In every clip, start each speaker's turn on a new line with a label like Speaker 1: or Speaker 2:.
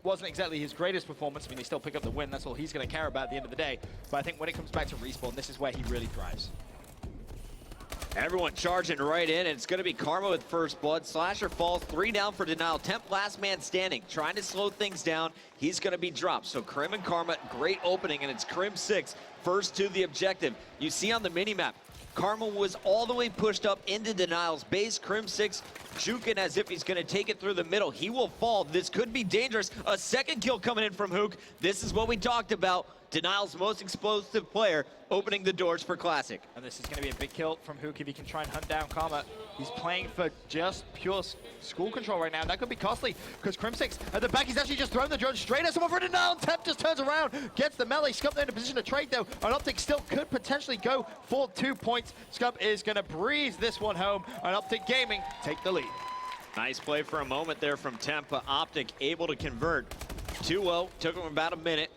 Speaker 1: wasn't exactly his greatest performance. I mean, they still pick up the win. That's all he's going to care about at the end of the day. But I think when it comes back to respawn, this is where he really thrives.
Speaker 2: Everyone charging right in, and it's going to be Karma with first blood. Slasher falls 3 down for denial. Temp last man standing, trying to slow things down. He's going to be dropped. So Krim and Karma, great opening, and it's Krim 6, first to the objective. You see on the minimap, Karma was all the way pushed up into denial's base. Krim 6 juking as if he's going to take it through the middle. He will fall. This could be dangerous. A second kill coming in from Hook. This is what we talked about. Denial's most explosive player opening the doors for Classic.
Speaker 1: And this is going to be a big kill from Hook if he can try and hunt down Karma. He's playing for just pure school control right now. And that could be costly because Krim 6 at the back, he's actually just thrown the drone straight at someone for denial. Temp just turns around, gets the melee. Scump in a position to trade though. And OpTic still could potentially go for 2 points. Scump is going to breeze this one home. And OpTic Gaming take the lead.
Speaker 2: Nice play for a moment there from Temp, but OpTic able to convert. 2-0, took him about a minute.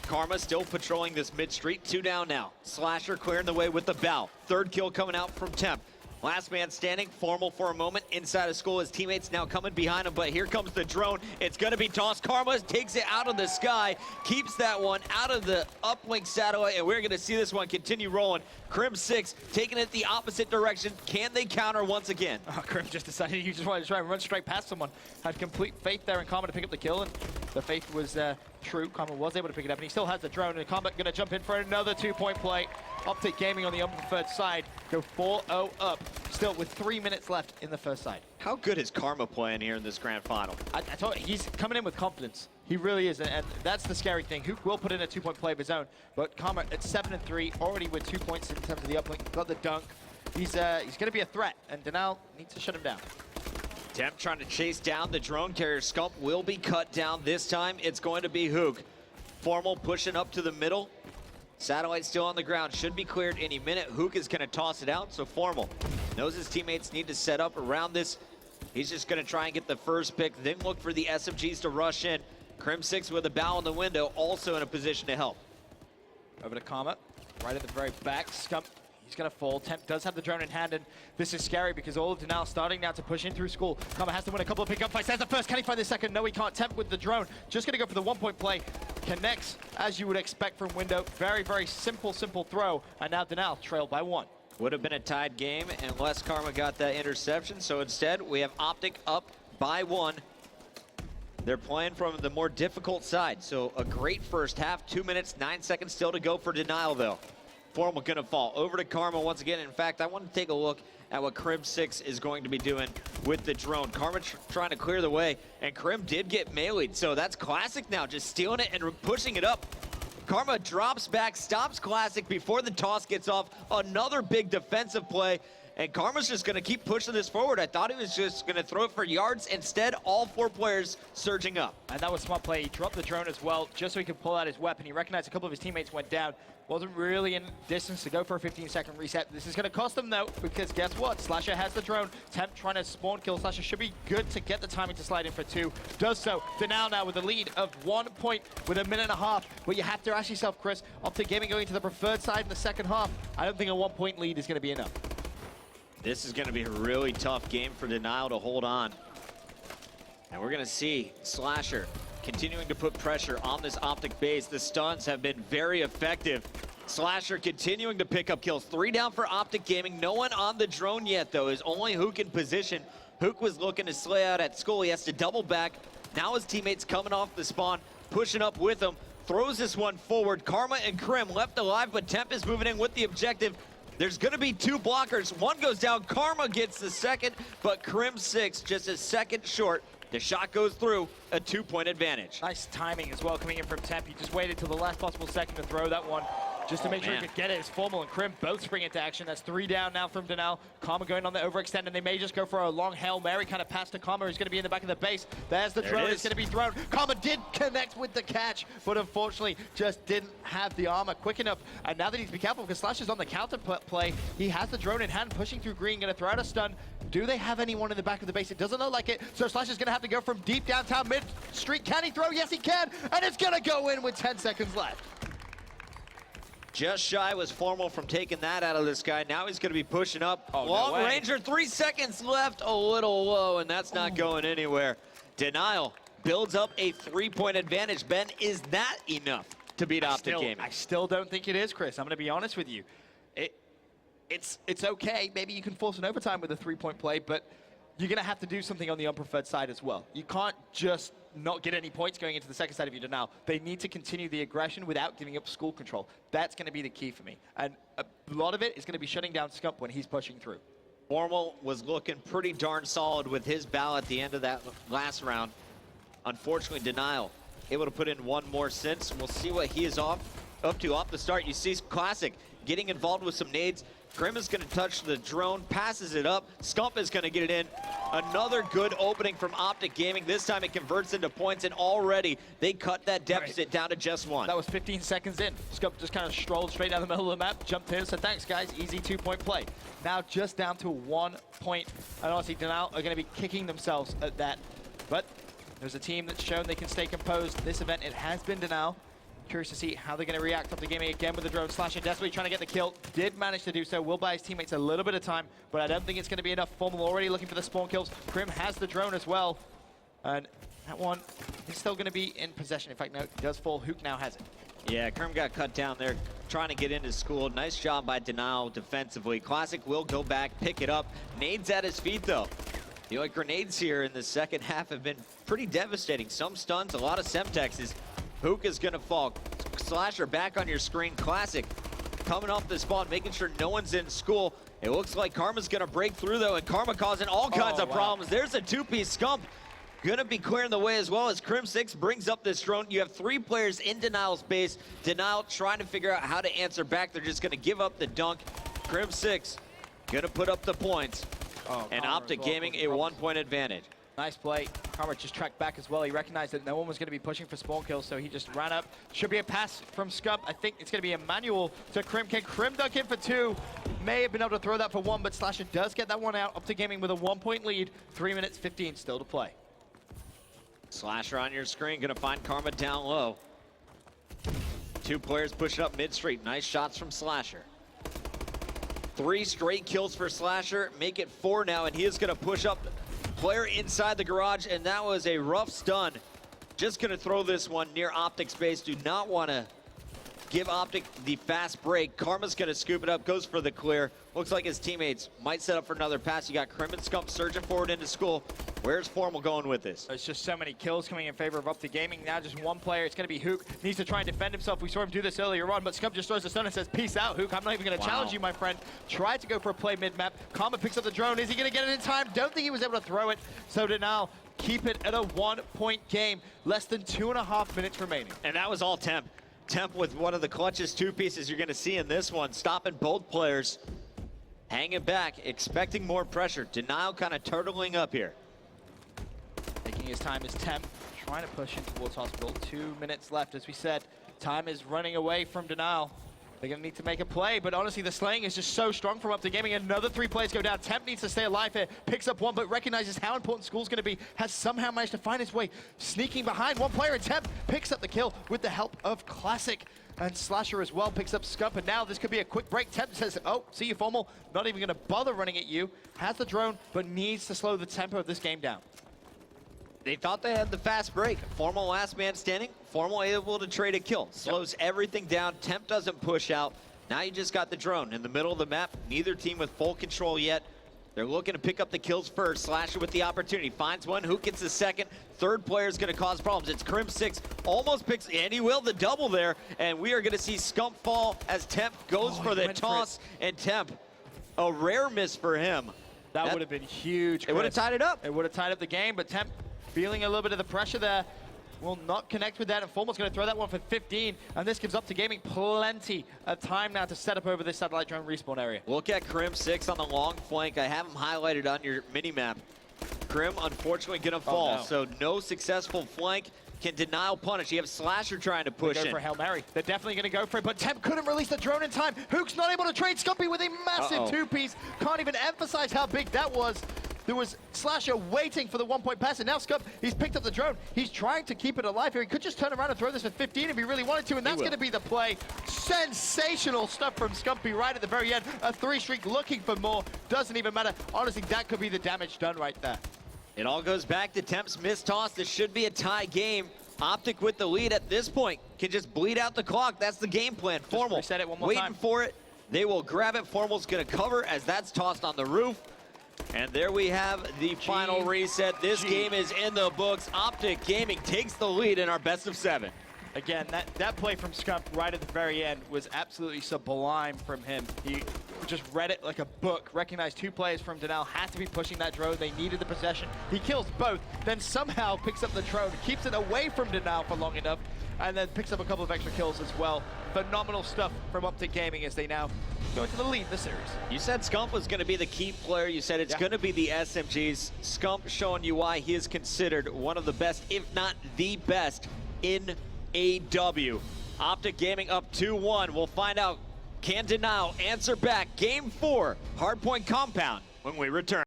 Speaker 2: Karma still patrolling this mid street, 2 down now. Slasher clearing the way with the bow. Third kill coming out from Temp. Last man standing, formal for a moment inside of school. His teammates now coming behind him, but here comes the drone. It's gonna be tossed. Karma takes it out of the sky, keeps that one out of the uplink satellite, and we're gonna see this one continue rolling. Krim 6 taking it the opposite direction. Can they counter once again?
Speaker 1: Oh, Krim just decided he just wanted to try and run straight past someone. Had complete faith there in Karma to pick up the kill, and the faith was true. Karma was able to pick it up, and he still has the drone, and Karma gonna jump in for another 2-point play. OpTic Gaming on the unpreferred side go 4-0 up, still with 3 minutes left in the first side.
Speaker 2: How good is Karma playing here in this grand final?
Speaker 1: I told you, he's coming in with confidence. He really is, and that's the scary thing. Hook will put in a 2-point play of his own, but Karma at 7-3, already with 2 points in terms of the uplink, got the dunk. He's gonna be a threat, and Denial needs to shut him down.
Speaker 2: Temp trying to chase down the drone carrier. Scump will be cut down. This time it's going to be Hook. Formal pushing up to the middle. Satellite still on the ground, should be cleared any minute. Hook is gonna toss it out, so Formal knows his teammates need to set up around this. He's just gonna try and get the first pick, then look for the SMGs to rush in. Krim 6 with a bow in the window, also in a position to help.
Speaker 1: Over to Karma, right at the very back. Scump, he's gonna fall. Temp does have the drone in hand, and this is scary because all of Denial starting now to push in through school. Karma has to win a couple of pickup fights. There's the first, can he find the second? No, he can't. Temp with the drone, just gonna go for the 1-point play. Connects, as you would expect from window. Very, very simple throw, and now Denial trailed by 1.
Speaker 2: Would have been a tied game unless Karma got that interception, so instead we have OpTic up by 1. They're playing from the more difficult side, so a great first half. 2 minutes, 9 seconds still to go for Denial though. Formal gonna fall over to Karma once again. In fact, I want to take a look at what Krim 6 is going to be doing with the drone. Karma trying to clear the way, and Krim did get meleeed, so that's Classic now, just stealing it and pushing it up. Karma drops back, stops Classic before the toss gets off. Another big defensive play, and Karma's just gonna keep pushing this forward. I thought he was just gonna throw it for yards. Instead, all 4 players surging up.
Speaker 1: And that was smart play. He dropped the drone as well, just so he could pull out his weapon. He recognized a couple of his teammates went down. Wasn't really in distance to go for a 15-second reset. This is gonna cost them though, because guess what? Slasher has the drone. Temp trying to spawn kill. Slasher should be good to get the timing to slide in for 2. Does so. Denial now with a lead of 1 point with a minute and a half. But you have to ask yourself, Chris, OpTic Gaming going to the preferred side in the second half. I don't think a 1-point lead is gonna be enough.
Speaker 2: This is gonna be a really tough game for Denial to hold on. And we're gonna see Slasher continuing to put pressure on this OpTic base. The stuns have been very effective. Slasher continuing to pick up kills. 3 down for OpTic Gaming. No one on the drone yet though, is only Hook in position. Hook was looking to slay out at school. He has to double back. Now his teammates coming off the spawn, pushing up with him. Throws this one forward. Karma and Krim left alive, but Temp is moving in with the objective. There's gonna be 2 blockers. One goes down, Karma gets the second, but Krim 6 just a second short. The shot goes through, a 2-point advantage.
Speaker 1: Nice timing as well coming in from Temp. He just waited till the last possible second to throw that one, just to make sure he could get it. As Formal and Krim both spring into action. That's 3 down now from Denial. Karma going on the overextend, and they may just go for a long Hail Mary kind of pass to Karma, who's gonna be in the back of the base. There's the drone, it's gonna be thrown. Karma did connect with the catch, but unfortunately just didn't have the armor quick enough. And now that he's be careful because Slash is on the counter play, he has the drone in hand, pushing through green, gonna throw out a stun. Do they have anyone in the back of the base? It doesn't look like it, so Slash is gonna have to go from deep downtown mid-street. Can he throw? Yes, he can, and it's gonna go in with 10 seconds left.
Speaker 2: Just shy was Formal from taking that out of this guy. Now he's gonna be pushing up.
Speaker 1: Oh,
Speaker 2: Long
Speaker 1: no way.
Speaker 2: Ranger, 3 seconds left, a little low, and that's not going anywhere. Denial builds up a 3-point advantage. Ben, is that enough to beat OpTic Gaming?
Speaker 1: I still don't think it is, Chris. I'm going to be honest with you. It's okay. Maybe you can force an overtime with a 3-point play, but you're going to have to do something on the unpreferred side as well. You can't just not get any points going into the second side of your denial. They need to continue the aggression without giving up school control. That's going to be the key for me. And a lot of it is going to be shutting down Scump when he's pushing through.
Speaker 2: Formal was looking pretty darn solid with his bow at the end of that last round. Unfortunately, Denial able to put in one more since. We'll see what he is up to off the start. You see Classic getting involved with some nades. Grim is going to touch the drone, passes it up. Scump is going to get it in. Another good opening from OpTic Gaming. This time it converts into points, and already they cut that deficit down to just one.
Speaker 1: That was 15 seconds in. Scump just kind of strolled straight down the middle of the map, jumped in, said, thanks, guys. Easy 2-point play. Now just down to 1 point. And honestly, Denial are going to be kicking themselves at that. But there's a team that's shown they can stay composed. This event, it has been Denial. Curious to see how they're going to react up the gaming again with the drone. Slasher desperately trying to get the kill. Did manage to do so. Will buy his teammates a little bit of time, but I don't think it's going to be enough. Formal already looking for the spawn kills. Krim has the drone as well. And that one is still going to be in possession. In fact, no, it does fall. Hook now has it.
Speaker 2: Yeah, Krim got cut down there trying to get into school. Nice job by Denial defensively. Classic will go back, pick it up. Nades at his feet, though. The grenades here in the second half have been pretty devastating. Some stuns, a lot of Semtexes. Hook is going to fall. Slasher back on your screen. Classic coming off the spawn, making sure no one's in school. It looks like Karma's going to break through, though, and Karma causing all kinds of problems. There's a 2-piece Scump. Going to be clearing the way as well as Crim6 brings up this drone. You have 3 players in Denial's base. Denial trying to figure out how to answer back. They're just going to give up the dunk. Crim6 going to put up the points. And OpTic Gaming a 1-point advantage.
Speaker 1: Nice play. Karma just tracked back as well. He recognized that no one was going to be pushing for spawn kills, so he just ran up. Should be a pass from Scump. I think it's going to be a manual to Krim. Can Krim dunk in for 2? May have been able to throw that for 1, but Slasher does get that one out. OpTic Gaming with a 1-point lead. 3 minutes 15 still to play.
Speaker 2: Slasher on your screen, going to find Karma down low. 2 players pushing up mid-street. Nice shots from Slasher. 3 straight kills for Slasher. Make it 4 now, and he is going to push up player inside the garage, and that was a rough stun. Just going to throw this one near OpTic's base. Do not want to give OpTic the fast break. Karma's going to scoop it up, goes for the clear. Looks like his teammates might set up for another pass. You got Krim and Scump surging forward into school. Where's Formal going with this?
Speaker 1: There's just so many kills coming in favor of OpTic Gaming. Now just 1 player. It's going to be Hook. Needs to try and defend himself. We saw him do this earlier on, but Scump just throws the stun and says, peace out, Hook. I'm not even going to challenge you, my friend. Tried to go for a play mid-map. Karma picks up the drone. Is he going to get it in time? Don't think he was able to throw it. So Denial keep it at a 1-point game. Less than 2.5 minutes remaining.
Speaker 2: And that was all Temp. Temp with one of the clutchest 2 pieces you're going to see in this one. Stopping both players. Hanging back, expecting more pressure. Denial kind of turtling up here.
Speaker 1: Taking his time is Temp, trying to push in towards Hospital. 2 minutes left, as we said. Time is running away from Denial. They're going to need to make a play, but honestly, the slaying is just so strong from OpTic Gaming. Another 3 players go down. Temp needs to stay alive here. Picks up 1, but recognizes how important school's going to be. Has somehow managed to find his way, sneaking behind 1 player, and Temp picks up the kill with the help of Classic. And Slasher as well picks up Scump, and now this could be a quick break. Temp says, oh, see you, Formal. Not even going to bother running at you. Has the drone, but needs to slow the tempo of this game down.
Speaker 2: They thought they had the fast break. Formal last man standing. Formal able to trade a kill. Slows everything down. Temp doesn't push out. Now you just got the drone in the middle of the map. Neither team with full control yet. They're looking to pick up the kills first. Slasher with the opportunity. Finds one. Who gets the second? 3rd player is going to cause problems. It's Crim6. Almost picks, and he will, the double there. And we are going to see Scump fall as Temp goes for the toss. And Temp, a rare miss for him.
Speaker 1: That would have been huge, Chris.
Speaker 2: It would have tied it up.
Speaker 1: It would have tied up the game, but Temp feeling a little bit of the pressure there. Will not connect with that, and Formal's going to throw that one for 15, and this gives OpTic Gaming plenty of time now to set up over this satellite drone respawn area.
Speaker 2: Look at Crim6 on the long flank. I have him highlighted on your mini-map. Krim, unfortunately, going to fall, so no successful flank. Can Denial punish? You have Slasher trying to push in.
Speaker 1: Go for Hail Mary. They're definitely going to go for it, but Temp couldn't release the drone in time. Hook's not able to trade Scumpy with a massive 2-piece. Can't even emphasize how big that was. There was Slasher waiting for the 1-point pass, and now Scump, he's picked up the drone. He's trying to keep it alive here. He could just turn around and throw this for 15 if he really wanted to, and that's going to be the play. Sensational stuff from Scumpy right at the very end. A 3 streak looking for more. Doesn't even matter. Honestly, that could be the damage done right there.
Speaker 2: It all goes back to Temp's missed toss. This should be a tie game. OpTic with the lead at this point can just bleed out the clock. That's the game plan. Formal
Speaker 1: reset it one more
Speaker 2: waiting
Speaker 1: time.
Speaker 2: for it. They will grab it. Formal's going to cover as that's tossed on the roof. And there we have the final reset. This game is in the books. OpTic Gaming takes the lead in our best of 7.
Speaker 1: Again, that play from Scump right at the very end was absolutely sublime from him. He just read it like a book, recognized 2 players from Denal, had to be pushing that drone. They needed the possession. He kills both, then somehow picks up the drone, keeps it away from Denal for long enough, and then picks up a couple of extra kills as well. Phenomenal stuff from OpTic Gaming as they now go into the lead in the series. You
Speaker 2: said Scump was going to be the key player. You said it's going to be the SMGs. Scump showing you why he is considered one of the best, if not the best, in AW. OpTic Gaming up 2-1. We'll find out, can Denal answer back Game 4, Hardpoint Compound, when we return.